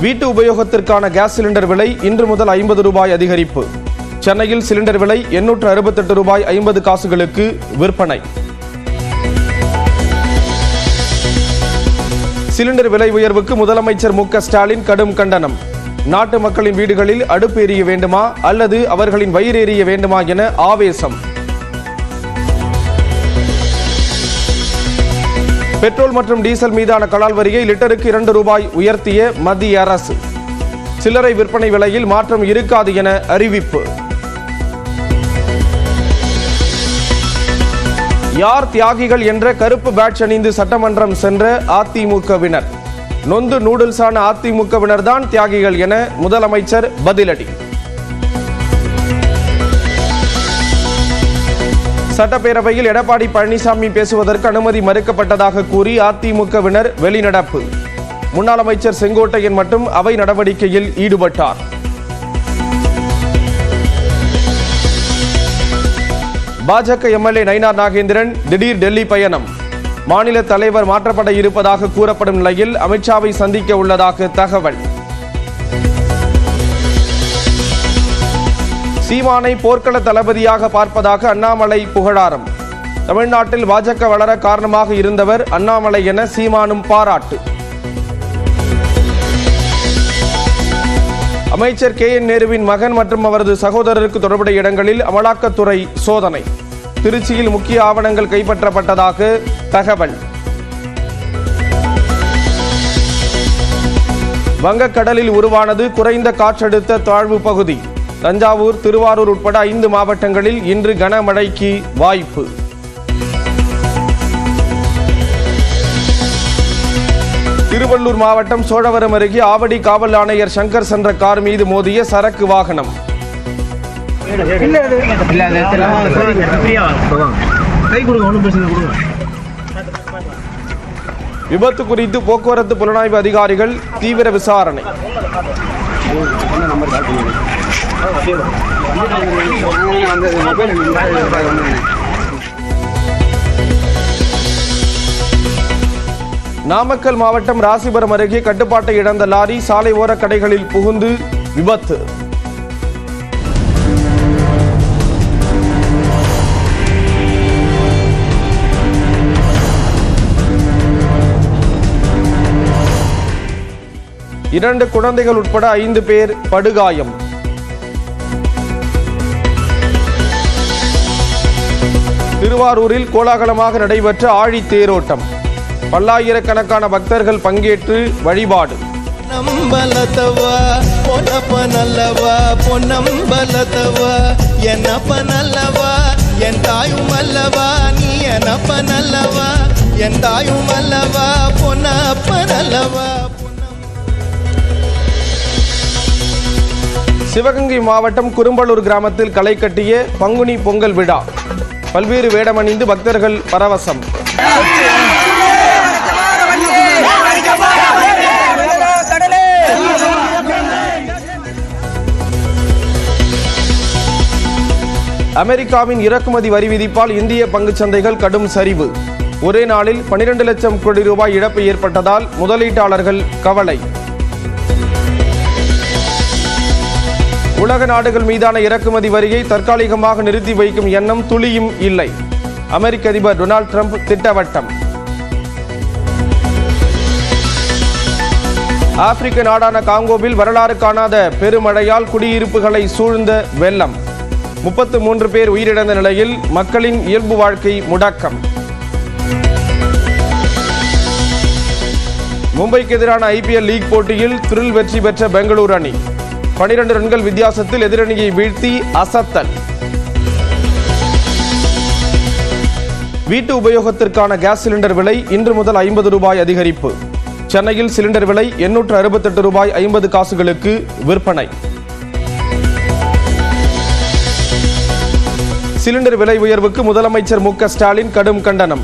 வீட்டு உபயோகத்திற்கான gas cylinder விலை இன்று முதல் 50 ரூபாய் அதிகரிப்பு. சென்னையில் சிலிண்டர் விலை 868 ரூபாய் 50 காசுகளுக்கு விற்பனை. சிலிண்டர் விலை உயர்வுக்கு முதலமைச்சர் மு.க. ஸ்டாலின் கடும் கண்டனம். நாட்டு மக்களின் வீடுகளில் அடுப்பு எரிய வேண்டுமா அல்லது அவர்களின் வயிறு எரிய வேண்டுமா என ஆவேசம். பெட்ரோல் மற்றும் டீசல் மீதான கலால் வரியை லிட்டருக்கு 2 ரூபாய் உயர்த்திய மத்திய அரசு. சில்லறை விற்பனை விலையில் மாற்றம் இருக்காது என அறிவிப்பு. யார் தியாகிகள் என்ற கருப்பு பேட்ஜ் அணிந்து சட்டமன்றம் சென்ற அதிமுகவினர். நொந்து நூடுல்ஸான அதிமுகவினர் தான் தியாகிகள் என முதலமைச்சர் பதிலடி. சட்டப்பேரவையில் எடப்பாடி பழனிசாமி பேசுவதற்கு அனுமதி மறுக்கப்பட்டதாக கூறி அதிமுகவினர் வெளிநடப்பு. முன்னாள் அமைச்சர் செங்கோட்டையன் மட்டும் அவை நடவடிக்கையில் ஈடுபட்டார். பாஜக எம்எல்ஏ நயினார் நாகேந்திரன் திடீர் டெல்லி பயணம். மாநில தலைவர் மாற்றப்பட இருப்பதாக கூறப்படும் நிலையில் அமித்ஷாவை சந்திக்க உள்ளதாக தகவல். சீமானை போர்க்கள தளபதியாக பார்ப்பதாக அண்ணாமலை புகழாரம். தமிழ்நாட்டில் பாஜக வளர காரணமாக இருந்தவர் அண்ணாமலை என சீமானும் பாராட்டு. அமைச்சர் கே.என். நேருவின் மகன் மற்றும் அவரது சகோதரருக்கு தொடர்புடைய இடங்களில் அமலாக்கத்துறை சோதனை. திருச்சியில் முக்கிய ஆவணங்கள் கைப்பற்றப்பட்டதாக தகவல். வங்கக்கடலில் உருவானது குறைந்த காற்றழுத்த தாழ்வு பகுதி. தஞ்சாவூர், திருவாரூர் உட்பட 5 மாவட்டங்களில் இன்று கனமழைக்கு வாய்ப்பு. திருவள்ளூர் மாவட்டம் சோழவரம் அருகே ஆவடி காவல் ஆணையர் சங்கர் சென்ற கார் மீது மோதிய சரக்கு வாகனம். விபத்து குறித்து போக்குவரத்து புலனாய்வு அதிகாரிகள் தீவிர விசாரணை. நாமக்கல் மாவட்டம் ராசிபுரம் அருகே கட்டுப்பாட்டை இழந்த லாரி சாலை ஓர கடைகளில் புகுந்து விபத்து. இரண்டு குழந்தைகள் உட்பட 5 பேர் படுகாயம். திருவாரூரில் கோலாகலமாக நடைபெற்ற ஆழி தேரோட்டம். பல்லாயிரக்கணக்கான பக்தர்கள் பங்கேற்று வழிபாடு. சிவகங்கை மாவட்டம் குறும்பலூர் கிராமத்தில் களை கட்டிய பங்குனி பொங்கல் விழா. பல்வேறு வேடமணிந்து பக்தர்கள் பரவசம். அமெரிக்காவின் இறக்குமதி வரி விதிப்பால் இந்திய பங்குச் சந்தைகள் கடும் சரிவு. ஒரே நாளில் 12 லட்சம் கோடி ரூபாய் இழப்பு ஏற்பட்டதால் முதலீட்டாளர்கள் கவலை. உலக நாடுகள் மீதான இறக்குமதி வரியை தற்காலிகமாக நிறுத்தி வைக்கும் எண்ணம் துளியும் இல்லை. அமெரிக்க அதிபர் டொனால்ட் ட்ரம்ப் திட்டவட்டம். ஆப்பிரிக்க நாடான காங்கோவில் வரலாறு காணாத பெருமழையால் குடியிருப்புகளை சூழ்ந்த வெள்ளம். 33 பேர் உயிரிழந்த நிலையில் மக்களின் இயல்பு வாழ்க்கை முடக்கம். மும்பைக்கு எதிரான IPL லீக் போட்டியில் த்ரில் வெற்றி பெற்ற பெங்களூரு அணி 12 ரன்கள் வித்தியாசத்தில் எதிரணியை வீழ்த்தி அசத்தல். வீட்டு உபயோகத்திற்கான கேஸ் சிலிண்டர் விலை இன்று முதல் 50 ரூபாய் அதிகரிப்பு. சென்னையில் சிலிண்டர் விலை 868 ரூபாய் 50 காசுகளுக்கு விற்பனை. சிலிண்டர் விலை உயர்வுக்கு முதலமைச்சர் மு.க. ஸ்டாலின் கடும் கண்டனம்.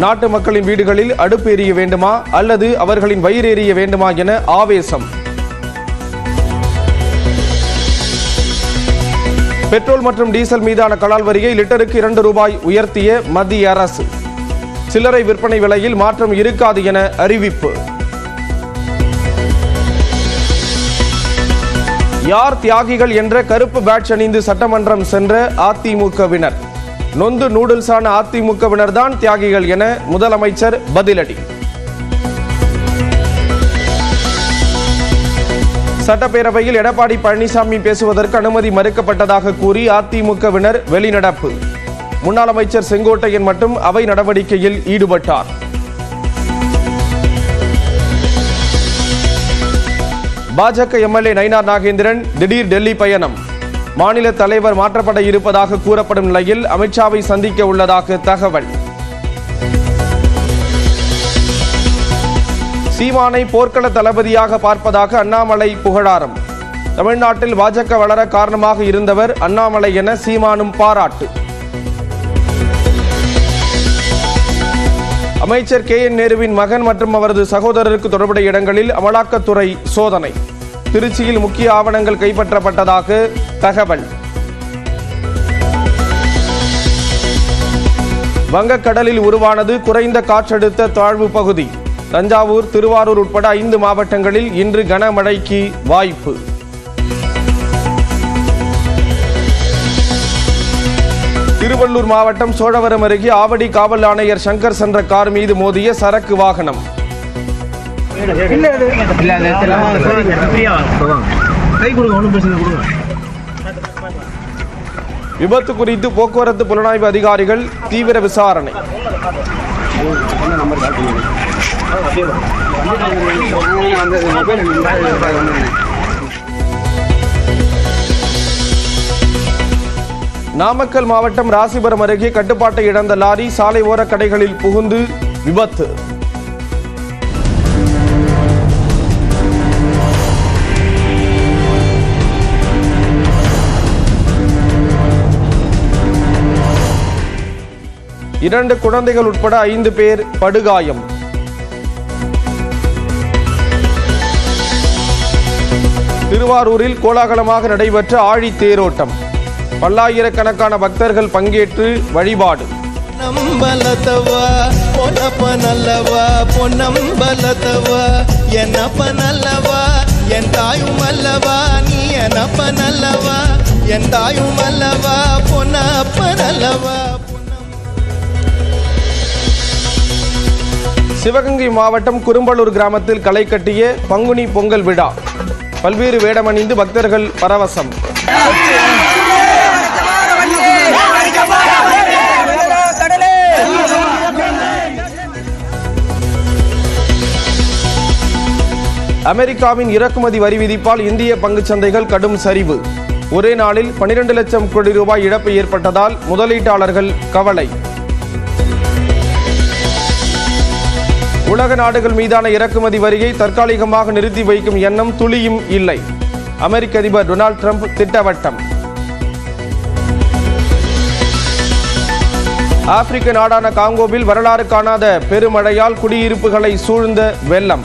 நாட்டு மக்களின் வீடுகளில் அடுப்பு எரிய வேண்டுமா அல்லது அவர்களின் வயிறு எரிய வேண்டுமா என ஆவேசம். பெட்ரோல் மற்றும் டீசல் மீதான கலால் வரியை லிட்டருக்கு 2 ரூபாய் உயர்த்திய மத்திய அரசு. சில்லறை விற்பனை விலையில் மாற்றம் இருக்காது என அறிவிப்பு. யார் தியாகிகள் என்ற கருப்பு பேட்ஜ் அணிந்து சட்டமன்றம் சென்ற அதிமுகவினர். நொந்து நூடுல்ஸான அதிமுகவினர் தான் தியாகிகள் என முதலமைச்சர் பதிலடி. சட்டப்பேரவையில் எடப்பாடி பழனிசாமி பேசுவதற்கு அனுமதி மறுக்கப்பட்டதாக கூறி அதிமுகவினர் வெளிநடப்பு. முன்னாள் அமைச்சர் செங்கோட்டையன் மட்டும் அவை நடவடிக்கையில் ஈடுபட்டார். பாஜக எம்எல்ஏ நயினார் நாகேந்திரன் திடீர் டெல்லி பயணம். மாநில தலைவர் மாற்றப்பட இருப்பதாக கூறப்படும் நிலையில் அமித்ஷாவை சந்திக்க உள்ளதாக தகவல். சீமானை போர்க்கள தளபதியாக பார்ப்பதாக அண்ணாமலை புகழாரம். தமிழ்நாட்டில் பாஜக வளர காரணமாக இருந்தவர் அண்ணாமலை என சீமானும் பாராட்டு. அமைச்சர் KN நேருவின் மகன் மற்றும் அவரது சகோதரருக்கு தொடர்புடைய இடங்களில் அமலாக்கத்துறை சோதனை. திருச்சியில் முக்கிய ஆவணங்கள் கைப்பற்றப்பட்டதாக தகவல். வங்கக்கடலில் உருவானது குறைந்த காற்றழுத்த தாழ்வு பகுதி. தஞ்சாவூர், திருவாரூர் உட்பட 5 மாவட்டங்களில் இன்று கனமழைக்கு வாய்ப்பு. திருவள்ளூர் மாவட்டம் சோழவரம் அருகே ஆவடி காவல் ஆணையர் சங்கர் சென்ற கார் மீது மோதிய சரக்கு வாகனம். விபத்து குறித்து போக்குவரத்து புலனாய்வு அதிகாரிகள் தீவிர விசாரணை. நாமக்கல் மாவட்டம் ராசிபுரம் அருகே கட்டுப்பாட்டை இழந்த லாரி சாலை ஓர கடைகளில் புகுந்து விபத்து. இரண்டு குழந்தைகள் உட்பட 5 பேர் படுகாயம். திருவாரூரில் கோலாகலமாக நடைபெற்ற ஆழி தேரோட்டம். பல்லாயிரக்கணக்கான பக்தர்கள் பங்கேற்று வழிபாடு. சிவகங்கை மாவட்டம் குரும்பலூர் கிராமத்தில் களை கட்டிய பங்குனி பொங்கல் விழா. பல்வேறு வேடமணிந்து பக்தர்கள் பரவசம். அமெரிக்காவின் இறக்குமதி வரி விதிப்பால் இந்திய பங்குச் சந்தைகள் கடும் சரிவு. ஒரே நாளில் 12 லட்சம் கோடி ரூபாய் இழப்பு ஏற்பட்டதால் முதலீட்டாளர்கள் கவலை. உலக நாடுகள் மீதான இறக்குமதி வரியை தற்காலிகமாக நிறுத்தி வைக்கும் எண்ணம் துளியும் இல்லை. அமெரிக்க அதிபர் டொனால்ட் ட்ரம்ப் திட்டவட்டம். ஆப்பிரிக்க நாடான காங்கோவில் வரலாறு காணாத பெருமழையால் குடியிருப்புகளை சூழ்ந்த வெள்ளம்.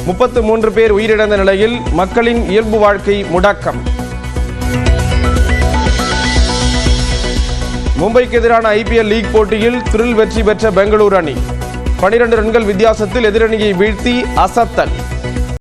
33 பேர் உயிரிழந்த நிலையில் மக்களின் இயல்பு வாழ்க்கை முடக்கம். மும்பைக்கு எதிரான IPL லீக் போட்டியில் த்ரில் வெற்றி பெற்ற பெங்களூரு அணி 12 ரன்கள் வித்தியாசத்தில் எதிரணியை வீழ்த்தி அசத்தல்.